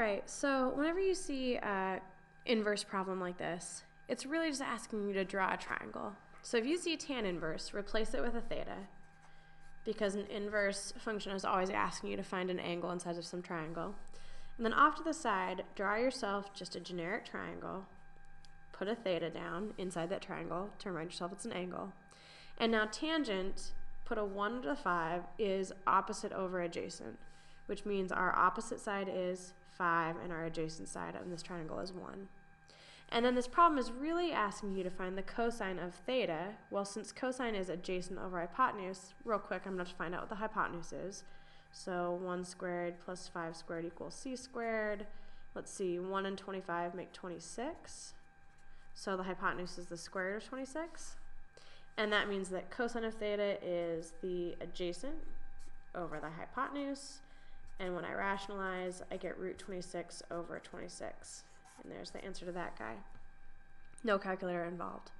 Alright, so whenever you see an inverse problem like this, it's really just asking you to draw a triangle. So if you see tan inverse, replace it with a theta, because an inverse function is always asking you to find an angle inside of some triangle. And then off to the side, draw yourself just a generic triangle, put a theta down inside that triangle to remind yourself it's an angle. And now tangent, put a 1 to the 5, is opposite over adjacent, which means our opposite side is 5 and our adjacent side of this triangle is 1. And then this problem is really asking you to find the cosine of theta. Well, since cosine is adjacent over hypotenuse, real quick, I'm going to find out what the hypotenuse is. So 1 squared plus 5 squared equals c squared. Let's see, 1 and 25 make 26. So the hypotenuse is the square root of 26. And that means that cosine of theta is the adjacent over the hypotenuse. And when I rationalize, I get root 26 over 26. And there's the answer to that guy. No calculator involved.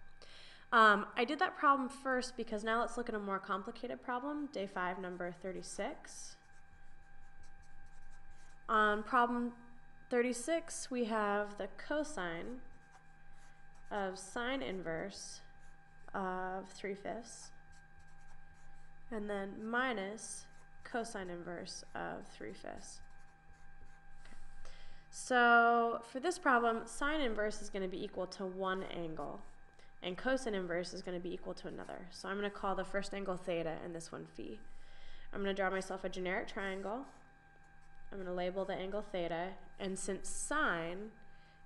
I did that problem first because now let's look at a more complicated problem, day 5, number 36. On problem 36, we have the cosine of sine inverse of 3/5, and then minus cosine inverse of 3/5. So for this problem, sine inverse is going to be equal to one angle, and cosine inverse is going to be equal to another. So I'm going to call the first angle theta and this one phi. I'm going to draw myself a generic triangle. I'm going to label the angle theta, and since sine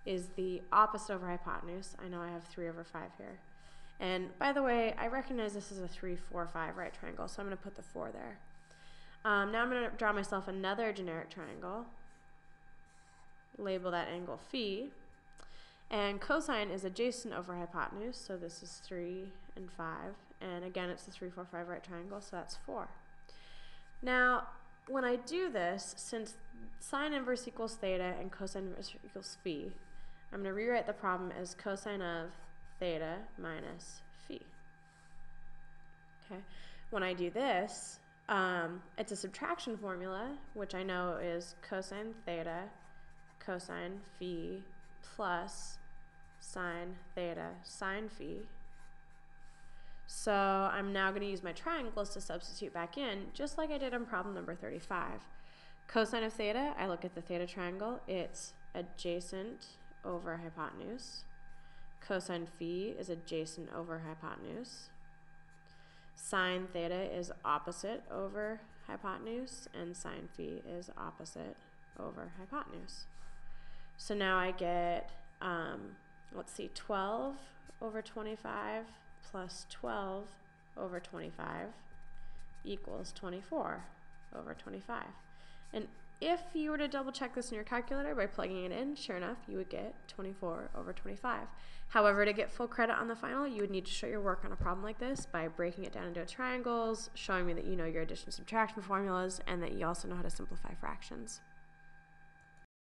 is the opposite over hypotenuse, I know I have 3 over 5 here. And by the way, I recognize this is a 3, 4, 5 right triangle, so I'm going to put the 4 there. Now I'm going to draw myself another generic triangle. Label that angle phi, and cosine is adjacent over hypotenuse, so this is 3 and 5, and again it's the 3, 4, 5 right triangle, so that's 4. Now when I do this, since sine inverse equals theta and cosine inverse equals phi, I'm going to rewrite the problem as cosine of theta minus phi. Okay. When I do this, it's a subtraction formula, which I know is cosine theta cosine phi plus sine theta sine phi. So I'm now going to use my triangles to substitute back in, just like I did in problem number 35. Cosine of theta, I look at the theta triangle, it's adjacent over hypotenuse. Cosine phi is adjacent over hypotenuse. Sine theta is opposite over hypotenuse, and sine phi is opposite over hypotenuse. So now I get, let's see, 12 over 25 plus 12 over 25 equals 24 over 25. And if you were to double check this in your calculator by plugging it in, sure enough, you would get 24 over 25. However, to get full credit on the final, you would need to show your work on a problem like this by breaking it down into triangles, showing me that you know your addition and subtraction formulas, and that you also know how to simplify fractions.